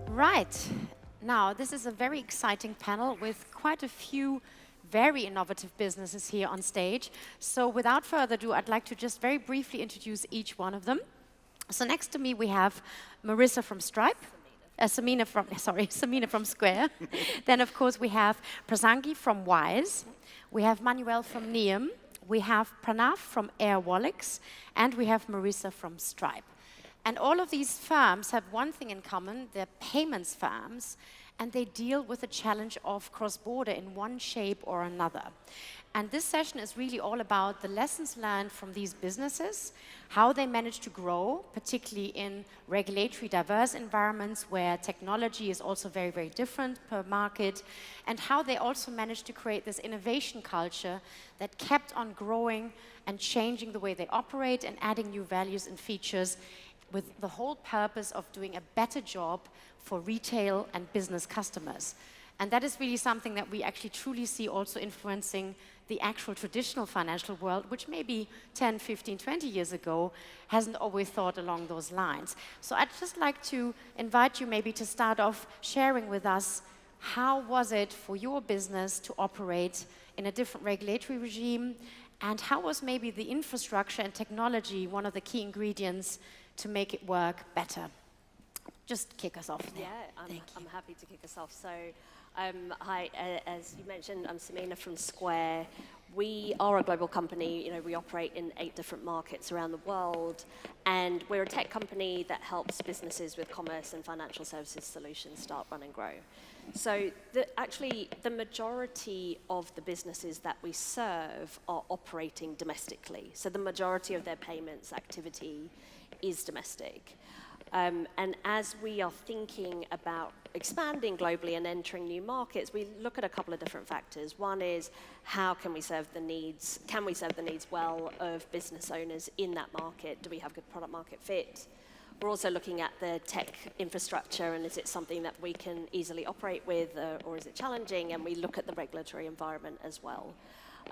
Right. Now, this is a very exciting panel with quite a few very innovative businesses here on stage. So without further ado, I'd like to just very briefly introduce each one of them. So next to me, we have Marisa from Stripe. Samina from Square. Then, of course, we have Prasangi from Wise. We have Manuel from Nium. We have Pranav from Airwallex. And we have Marisa from Stripe. And all of these firms have one thing in common. They're payments firms, and they deal with the challenge of cross-border in one shape or another. And this session is really all about the lessons learned from these businesses, how they manage to grow, particularly in regulatory diverse environments where technology is also very, very different per market, and how they also managed to create this innovation culture that kept on growing and changing the way they operate and adding new values and features with the whole purpose of doing a better job for retail and business customers. And that is really something that we actually truly see also influencing the actual traditional financial world, which maybe 10, 15, 20 years ago hasn't always thought along those lines. So I'd just like to invite you maybe to start off sharing with us, how was it for your business to operate in a different regulatory regime? And how was maybe the infrastructure and technology one of the key ingredients to make it work better? Just kick us off there. Yeah, I'm happy to kick us off. So, hi, as you mentioned, I'm Samina from Square. We are a global company. We operate in 8 different markets around the world, and we're a tech company that helps businesses with commerce and financial services solutions start, run, and grow. So, actually, the majority of the businesses that we serve are operating domestically. So, the majority of their payments activity is domestic. And as we are thinking about expanding globally and entering new markets, we look at a couple of different factors. One is, how can we serve the needs well of business owners in that market? Do we have good product market fit? We're also looking at the tech infrastructure, and is it something that we can easily operate with, or is it challenging? And we look at the regulatory environment as well.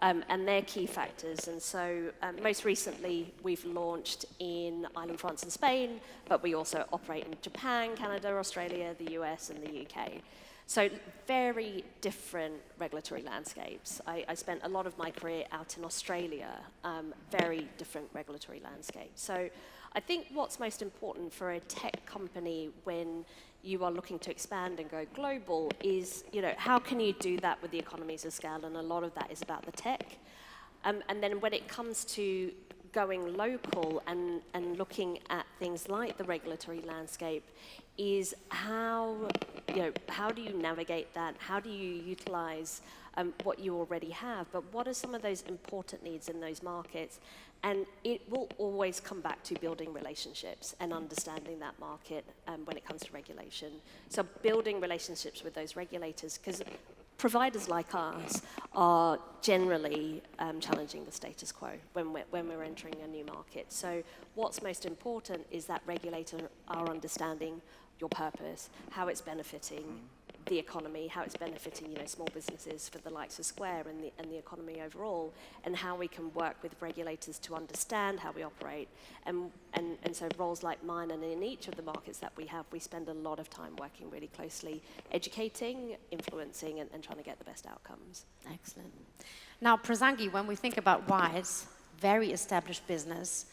And they're key factors. And so most recently, we've launched in Ireland, France, and Spain, but we also operate in Japan, Canada, Australia, the US, and the UK. So very different regulatory landscapes. I spent a lot of my career out in Australia, very different regulatory landscapes. So I think what's most important for a tech company when you are looking to expand and go global is, how can you do that with the economies of scale? And a lot of that is about the tech. And then when it comes to going local and looking at things like the regulatory landscape, is how do you navigate that? How do you utilize what you already have? But what are some of those important needs in those markets? And it will always come back to building relationships and understanding that market when it comes to regulation. So building relationships with those regulators, because providers like us are generally challenging the status quo when we're entering a new market. So what's most important is that regulator are understanding your purpose, how it's benefiting the economy, how it's benefiting small businesses for the likes of Square and the economy overall, and how we can work with regulators to understand how we operate. And so roles like mine, and in each of the markets that we have, we spend a lot of time working really closely, educating, influencing, and trying to get the best outcomes. Excellent. Now, Prasangi, when we think about Wise, very established business,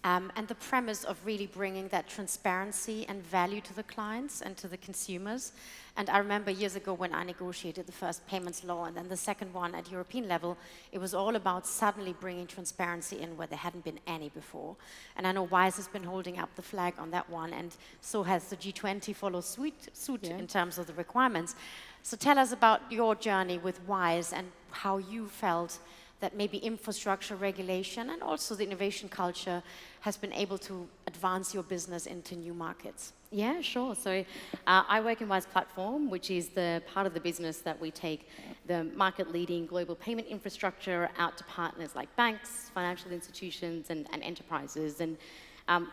and the premise of really bringing that transparency and value to the clients and to the consumers. And I remember years ago when I negotiated the first payments law and then the second one at European level, it was all about suddenly bringing transparency in where there hadn't been any before. And I know Wise has been holding up the flag on that one, and so has the G20 follow suit in terms of the requirements. So tell us about your journey with Wise and how you felt that maybe infrastructure regulation and also the innovation culture has been able to advance your business into new markets. Yeah, sure. So I work in Wise Platform, which is the part of the business that we take the market-leading global payment infrastructure out to partners like banks, financial institutions, and enterprises. And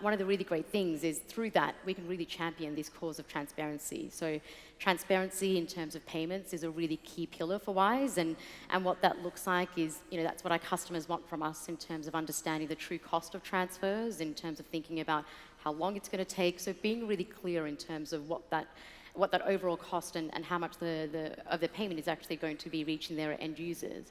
one of the really great things is through that, we can really champion this cause of transparency. So transparency in terms of payments is a really key pillar for Wise, and what that looks like is, that's what our customers want from us in terms of understanding the true cost of transfers, in terms of thinking about how long it's going to take. So being really clear in terms of what that overall cost and how much of the payment is actually going to be reaching their end users.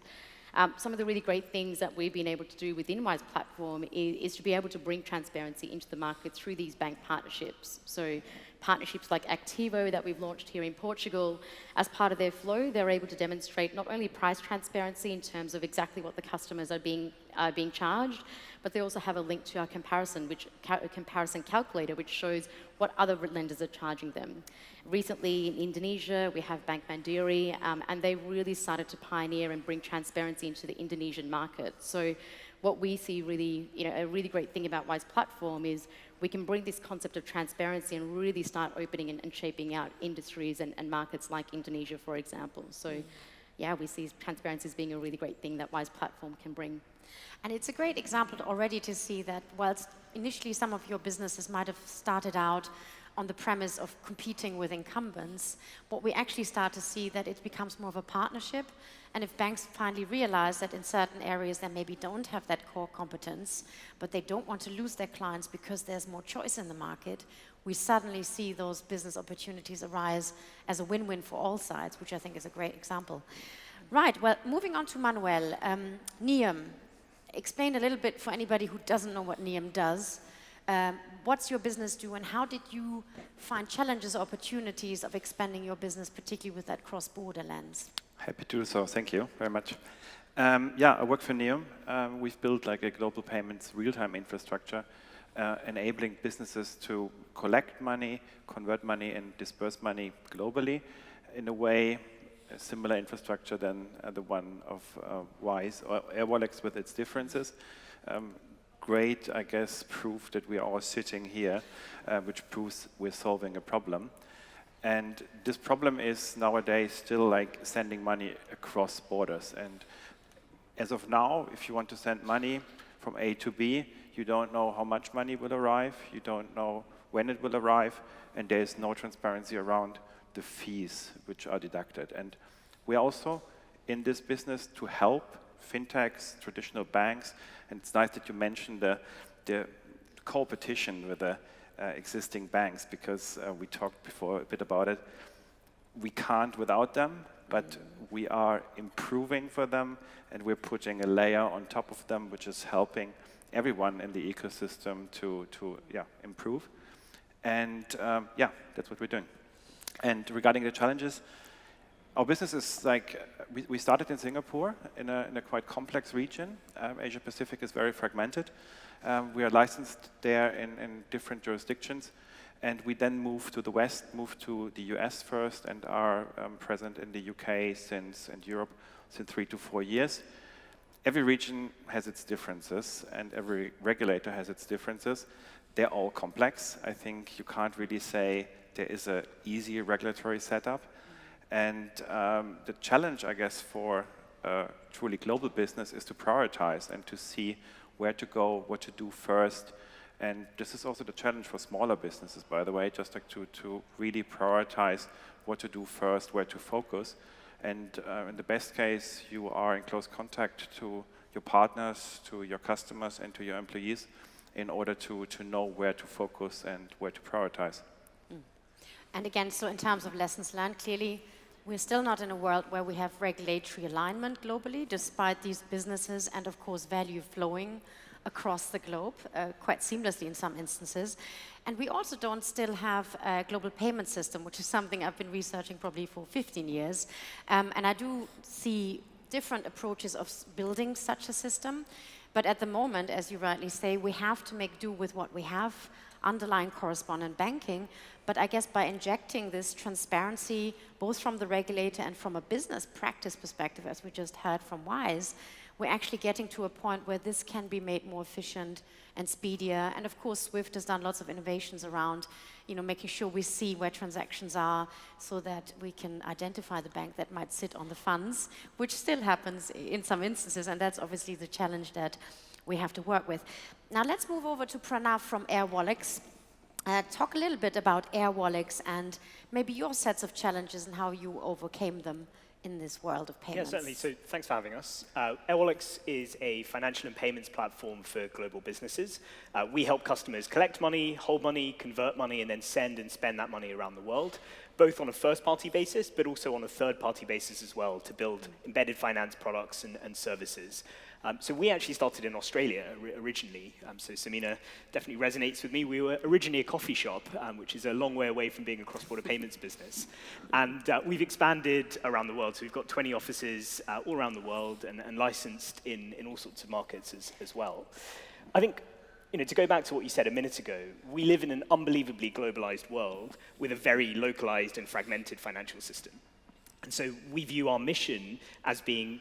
Some of the really great things that we've been able to do within Wise platform is to be able to bring transparency into the market through these bank partnerships. So partnerships like Activo that we've launched here in Portugal, as part of their flow, they're able to demonstrate not only price transparency in terms of exactly what the customers are being charged, but they also have a link to our comparison calculator, which shows what other lenders are charging them. Recently in Indonesia, we have Bank Mandiri, and they really started to pioneer and bring transparency into the Indonesian market. So what we see really, a really great thing about Wise platform is we can bring this concept of transparency and really start opening and shaping out industries and markets like Indonesia, for example. So yeah, we see transparency as being a really great thing that Wise platform can bring. And it's a great example already to see that whilst initially some of your businesses might have started out on the premise of competing with incumbents, what we actually start to see that it becomes more of a partnership. And if banks finally realize that in certain areas they maybe don't have that core competence, but they don't want to lose their clients because there's more choice in the market, we suddenly see those business opportunities arise as a win-win for all sides, which I think is a great example. Right, well, moving on to Manuel. Nium, explain a little bit for anybody who doesn't know what Nium does. What's your business do, and how did you find challenges or opportunities of expanding your business, particularly with that cross-border lens? Happy to do so. Thank you very much. Yeah, I work for Nium. We've built like a global payments real-time infrastructure, enabling businesses to collect money, convert money, and disperse money globally in a way a similar infrastructure than the one of Wise or Airwallex with its differences. Great, I guess, proof that we are all sitting here, which proves we're solving a problem. And this problem is nowadays still like sending money across borders. And as of now, if you want to send money from A to B, you don't know how much money will arrive, you don't know when it will arrive, and there is no transparency around the fees which are deducted. And we are also in this business to help fintechs, traditional banks, and it's nice that you mentioned the competition with the existing banks, because we talked before a bit about it. We can't without them, but we are improving for them, and we're putting a layer on top of them, which is helping everyone in the ecosystem to improve. And yeah, that's what we're doing. And regarding the challenges, our business is like, we started in Singapore in a quite complex region. Asia Pacific is very fragmented. We are licensed there in different jurisdictions. And we then moved to the West, moved to the US first, and are present in the UK and Europe since 3 to 4 years. Every region has its differences, and every regulator has its differences. They're all complex. I think you can't really say there is an easy regulatory setup. And the challenge, I guess, for a truly global business is to prioritize and to see where to go, what to do first. And this is also the challenge for smaller businesses, by the way, just like to really prioritize what to do first, where to focus. And in the best case, you are in close contact to your partners, to your customers, and to your employees in order to know where to focus and where to prioritize. And again, so in terms of lessons learned, clearly, we're still not in a world where we have regulatory alignment globally, despite these businesses and, of course, value flowing across the globe, quite seamlessly in some instances. And we also don't still have a global payment system, which is something I've been researching probably for 15 years. And I do see different approaches of building such a system. But at the moment, as you rightly say, we have to make do with what we have, underlying correspondent banking. But I guess by injecting this transparency, both from the regulator and from a business practice perspective, as we just heard from Wise, we're actually getting to a point where this can be made more efficient and speedier. And of course, Swift has done lots of innovations around, making sure we see where transactions are so that we can identify the bank that might sit on the funds, which still happens in some instances. And that's obviously the challenge that we have to work with. Now let's move over to Pranav from Airwallex. Talk a little bit about Airwallex and maybe your sets of challenges and how you overcame them in this world of Yeah, payments? certainly. So thanks for having us. Airwallex is a financial and payments platform for global businesses. We help customers collect money, hold money, convert money, and then send and spend that money around the world, both on a first-party basis, but also on a third-party basis as well, to build embedded finance products and services. So we actually started in Australia originally. So Samina definitely resonates with me. We were originally a coffee shop, which is a long way away from being a cross-border payments business. And we've expanded around the world. So we've got 20 offices all around the world and licensed in all sorts of markets as well. I think, to go back to what you said a minute ago, we live in an unbelievably globalized world with a very localized and fragmented financial system. And so we view our mission as being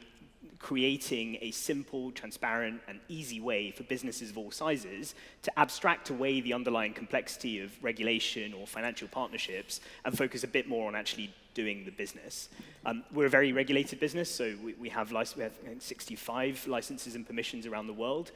creating a simple, transparent, and easy way for businesses of all sizes to abstract away the underlying complexity of regulation or financial partnerships and focus a bit more on actually doing the business. We're a very regulated business, so we have 65 licenses and permissions around the world.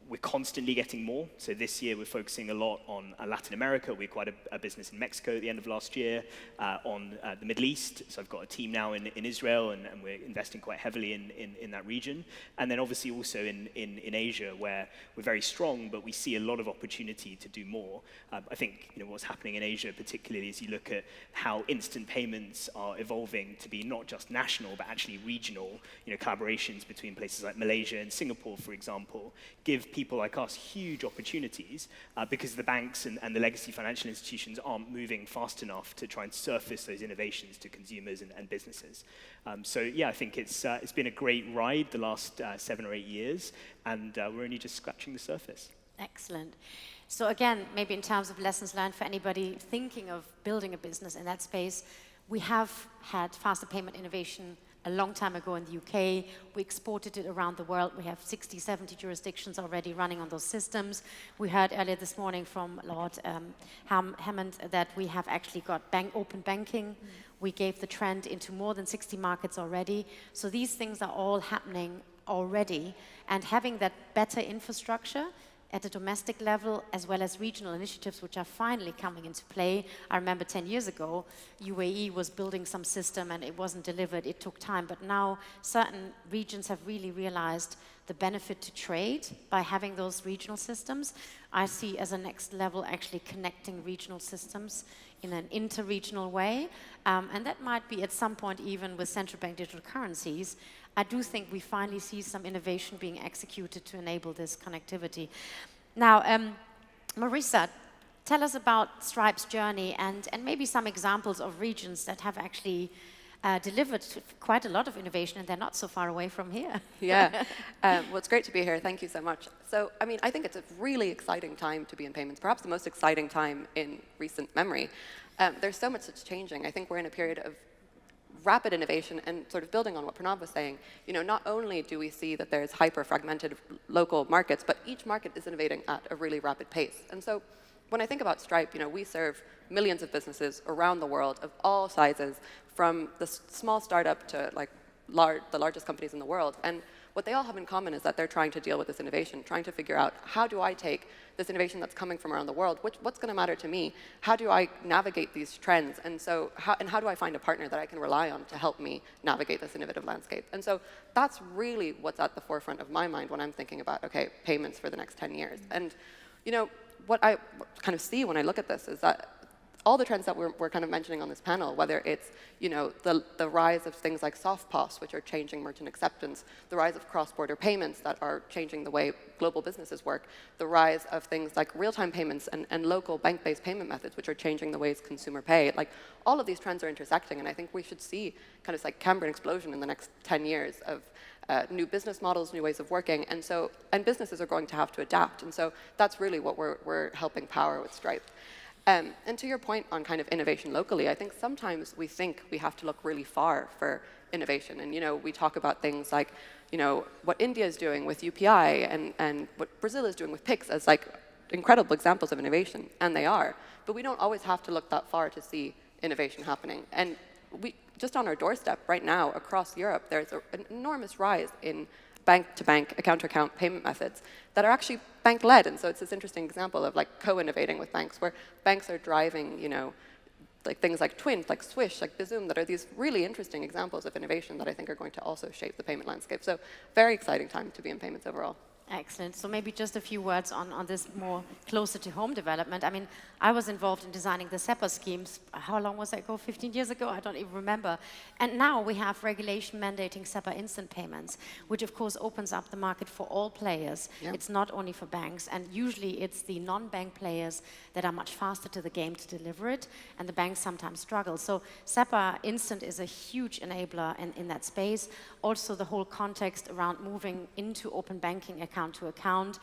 We're constantly getting more. So this year we're focusing a lot on Latin America. We acquired a business in Mexico at the end of last year, on the Middle East. So I've got a team now in Israel, and we're investing quite heavily in that region. And then obviously also in Asia, where we're very strong, but we see a lot of opportunity to do more. I think what's happening in Asia, particularly as you look at how instant payments are evolving to be not just national, but actually regional, collaborations between places like Malaysia and Singapore, for example, give people like us huge opportunities because the banks and the legacy financial institutions aren't moving fast enough to try and surface those innovations to consumers and businesses. So yeah, I think it's been a great ride the last 7 or 8 years, and we're only just scratching the surface. Excellent. So again, maybe in terms of lessons learned for anybody thinking of building a business in that space, we have had faster payment innovation a long time ago in the UK. We exported it around the world. We have 60, 70 jurisdictions already running on those systems. We heard earlier this morning from Lord Hammond that we have actually got open banking. We gave the trend into more than 60 markets already. So these things are all happening already. And having that better infrastructure at a domestic level, as well as regional initiatives, which are finally coming into play. I remember 10 years ago, UAE was building some system and it wasn't delivered. It took time, but now certain regions have really realized the benefit to trade by having those regional systems. I see as a next level actually connecting regional systems in an inter-regional way, and that might be at some point even with central bank digital currencies. I do think we finally see some innovation being executed to enable this connectivity. Now, Marisa, tell us about Stripe's journey and maybe some examples of regions that have actually delivered quite a lot of innovation, and they're not so far away from here. Yeah, well, it's great to be here. Thank you so much. So, I think it's a really exciting time to be in payments, perhaps the most exciting time in recent memory. There's so much that's changing. I think we're in a period of rapid innovation, and sort of building on what Pranav was saying, not only do we see that there's hyper-fragmented local markets, but each market is innovating at a really rapid pace. And so when I think about Stripe, we serve millions of businesses around the world of all sizes, from the small startup to the largest companies in the world. And what they all have in common is that they're trying to deal with this innovation, trying to figure out, how do I take this innovation that's coming from around the world, what's going to matter to me? How do I navigate these trends? And so, how do I find a partner that I can rely on to help me navigate this innovative landscape? And so that's really what's at the forefront of my mind when I'm thinking about, okay, payments for the next 10 years. And what I kind of see when I look at this is that all the trends that we're kind of mentioning on this panel, whether it's the rise of things like soft POS, which are changing merchant acceptance, the rise of cross-border payments that are changing the way global businesses work, the rise of things like real-time payments and local bank-based payment methods, which are changing the ways consumers pay. All of these trends are intersecting, and I think we should see kind of Cambrian explosion in the next 10 years of new business models, new ways of working, and businesses are going to have to adapt. And so that's really what we're helping power with Stripe. And to your point on kind of innovation locally, I think sometimes we think we have to look really far for innovation. And, we talk about things like, what India is doing with UPI and what Brazil is doing with Pix as incredible examples of innovation, and they are. But we don't always have to look that far to see innovation happening. And just on our doorstep right now across Europe, there's an enormous rise in bank-to-bank, account-to-account payment methods that are actually bank-led. And so it's this interesting example of co-innovating with banks, where banks are driving, like things like Twint, like Swish, like Bizoom, that are these really interesting examples of innovation that I think are going to also shape the payment landscape. So very exciting time to be in payments overall. Excellent. So maybe just a few words on this more closer to home development. I mean, I was involved in designing the SEPA schemes. How long was that ago? 15 years ago? I don't even remember. And now we have regulation mandating SEPA instant payments, which of course opens up the market for all players. Yeah. It's not only for banks. And usually it's the non-bank players that are much faster to the game to deliver it. And the banks sometimes struggle. So SEPA instant is a huge enabler in that space. Also the whole context around moving into open banking account to account,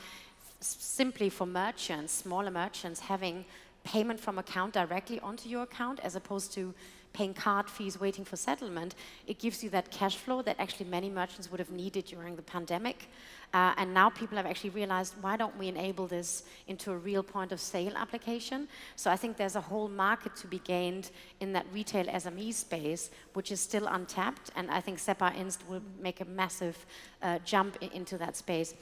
simply for merchants, smaller merchants, having payment from account directly onto your account as opposed to paying card fees, waiting for settlement. It gives you that cash flow that actually many merchants would have needed during the pandemic. And now people have actually realized, why don't we enable this into a real point of sale application? So I think there's a whole market to be gained in that retail SME space, which is still untapped. And I think SEPA Inst will make a massive jump into that space.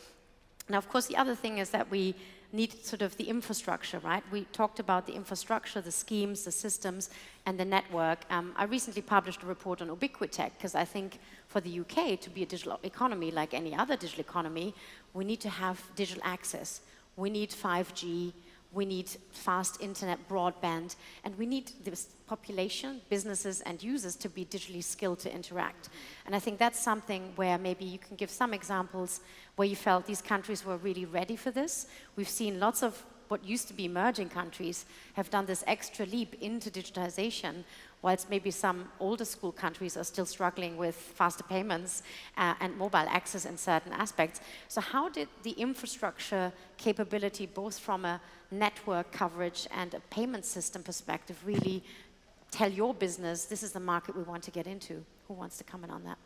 Now, of course, the other thing is that we need sort of the infrastructure, right? We talked about the infrastructure, the schemes, the systems, and the network. I recently published a report on Ubiquitech, because I think for the UK to be a digital economy like any other digital economy, we need to have digital access. We need 5G, we need fast internet broadband, and we need the population, businesses, and users to be digitally skilled to interact. And I think that's something where maybe you can give some examples where you felt these countries were really ready for this. We've seen lots of what used to be emerging countries have done this extra leap into digitization, whilst maybe some older school countries are still struggling with faster payments and mobile access in certain aspects. So how did the infrastructure capability, both from a network coverage and a payment system perspective, really tell your business, this is the market we want to get into? Who wants to comment on that?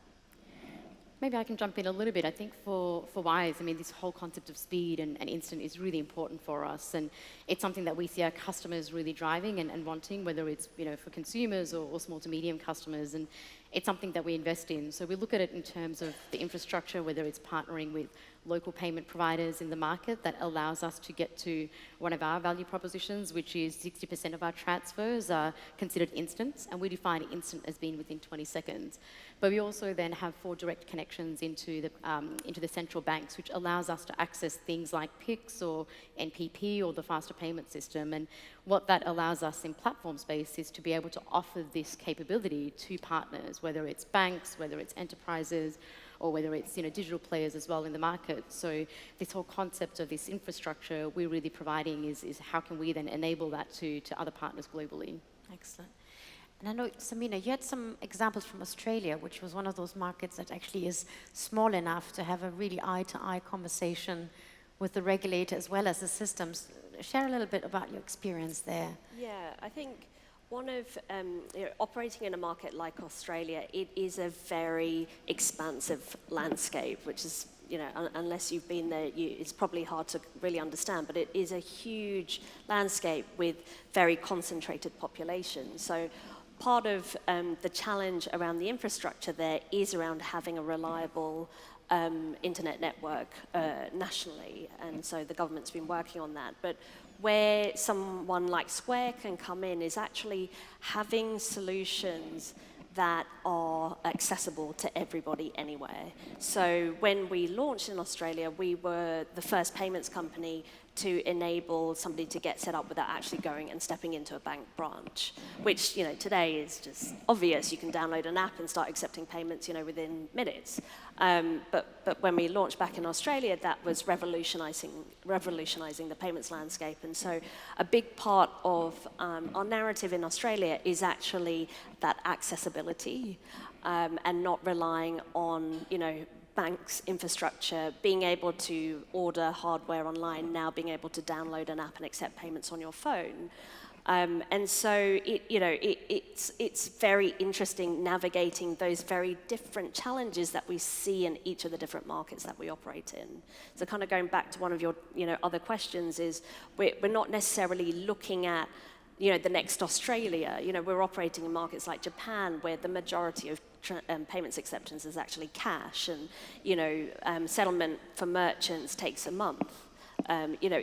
Maybe I can jump in a little bit. I think for Wise, I mean, this whole concept of speed and instant is really important for us. And it's something that we see our customers really driving and wanting, whether it's, you know, for consumers or small to medium customers. And it's something that we invest in. So we look at it in terms of the infrastructure, whether it's partnering with local payment providers in the market that allows us to get to one of our value propositions, which is 60% of our transfers are considered instant, and we define instant as being within 20 seconds. But we also then have 4 direct connections into the central banks, which allows us to access things like PIX or NPP or the faster payment system. And what that allows us in platform space is to be able to offer this capability to partners, whether it's banks, whether it's enterprises, or whether it's, you know, digital players as well in the market. So this whole concept of this infrastructure we're really providing is how can we then enable that to other partners globally. Excellent. And I know, Samina, you had some examples from Australia, which was one of those markets that actually is small enough to have a really eye-to-eye conversation with the regulator as well as the systems. Share a little bit about your experience there. Yeah, I think one of, operating in a market like Australia, it is a very expansive landscape, which is, you know, unless you've been there, it's probably hard to really understand, but it is a huge landscape with very concentrated populations. So part of the challenge around the infrastructure there is around having a reliable internet network nationally, and so the government's been working on that. But where someone like Square can come in is actually having solutions that are accessible to everybody anywhere. So when we launched in Australia, we were the first payments company to enable somebody to get set up without actually going and stepping into a bank branch, which, you know, today is just obvious. You can download an app and start accepting payments, you know, within minutes. But when we launched back in Australia, that was revolutionizing the payments landscape. And so a big part of our narrative in Australia is actually that accessibility and not relying on, you know, banks' infrastructure, being able to order hardware online, now being able to download an app and accept payments on your phone. And so it's very interesting navigating those very different challenges that we see in each of the different markets that we operate in. So kind of going back to one of your, you know, other questions is we're not necessarily looking at, you know, the next Australia. You know, we're operating in markets like Japan, where the majority of payments acceptance is actually cash, and, you know, settlement for merchants takes a month. You know,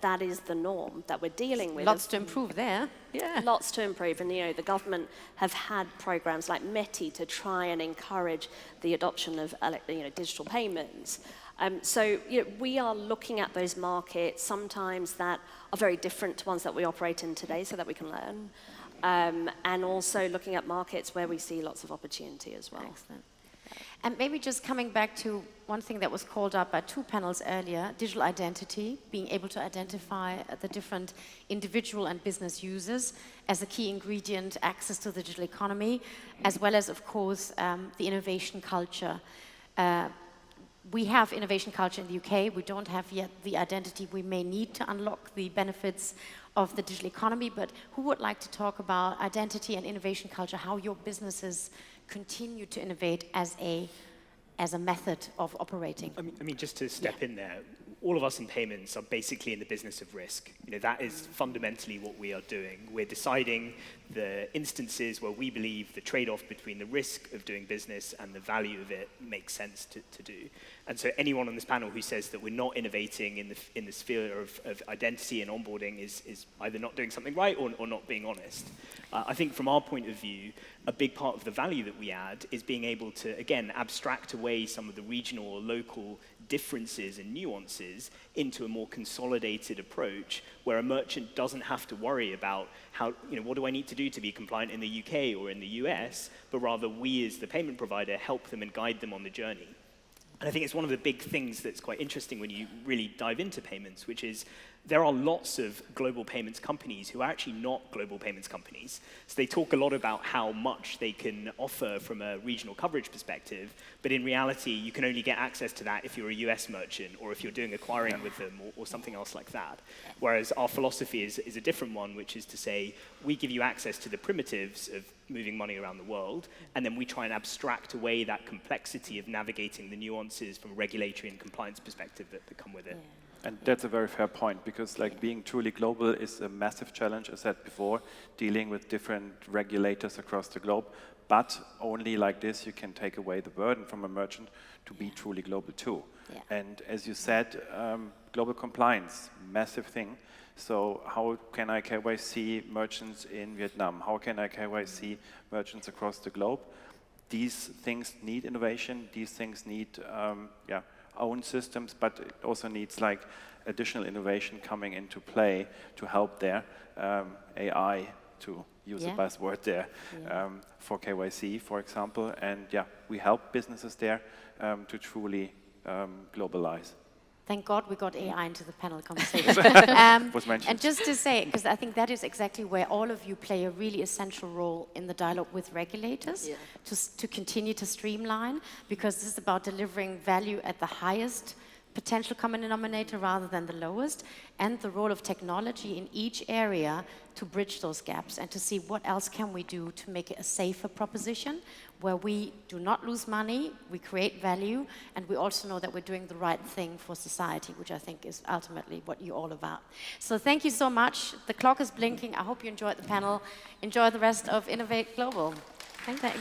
that is the norm that we're dealing with. Lots to improve there. Yeah. Lots to improve, and you know, the government have had programs like METI to try and encourage the adoption of digital payments. So you know, we are looking at those markets sometimes that are very different to ones that we operate in today, so that we can learn, and also looking at markets where we see lots of opportunity as well. Excellent. And maybe just coming back to one thing that was called up by 2 panels earlier, digital identity, being able to identify the different individual and business users as a key ingredient, access to the digital economy, as well as, of course, the innovation culture. We have innovation culture in the UK. We don't have yet the identity we may need to unlock the benefits of the digital economy, but who would like to talk about identity and innovation culture, how your businesses continue to innovate as a method of operating? I mean, just to step in there, all of us in payments are basically in the business of risk. You know, that is fundamentally what we are doing. We're deciding the instances where we believe the trade-off between the risk of doing business and the value of it makes sense to do. And so anyone on this panel who says that we're not innovating in the sphere of identity and onboarding is either not doing something right or not being honest. I think from our point of view, a big part of the value that we add is being able to, again, abstract away some of the regional or local differences and nuances into a more consolidated approach where a merchant doesn't have to worry about how, you know, what do I need to do to be compliant in the UK or in the US, but rather we as the payment provider help them and guide them on the journey. And I think it's one of the big things that's quite interesting when you really dive into payments, which is there are lots of global payments companies who are actually not global payments companies. So they talk a lot about how much they can offer from a regional coverage perspective, but in reality, you can only get access to that if you're a US merchant or if you're doing acquiring with them or something else like that. Whereas our philosophy is a different one, which is to say, we give you access to the primitives of moving money around the world, and then we try and abstract away that complexity of navigating the nuances from a regulatory and compliance perspective that come with it. Yeah. And that's a very fair point, because like being truly global is a massive challenge, as I said before, dealing with different regulators across the globe. But only like this you can take away the burden from a merchant to be truly global too. Yeah. And as you said, global compliance, massive thing. So how can I KYC merchants in Vietnam? How can I KYC merchants across the globe? These things need innovation. These things need own systems, but it also needs like additional innovation coming into play to help there. AI, to use a buzzword there, for KYC, for example. And yeah, we help businesses there to truly globalize. Thank God we got AI into the panel conversation. Was mentioned. And just to say, because I think that is exactly where all of you play a really essential role in the dialogue with regulators, to continue to streamline, because this is about delivering value at the highest potential common denominator rather than the lowest, and the role of technology in each area to bridge those gaps and to see what else can we do to make it a safer proposition where we do not lose money, we create value, and we also know that we're doing the right thing for society, which I think is ultimately what you're all about. So thank you so much. The clock is blinking. I hope you enjoyed the panel. Enjoy the rest of Innovate Global. Thank you.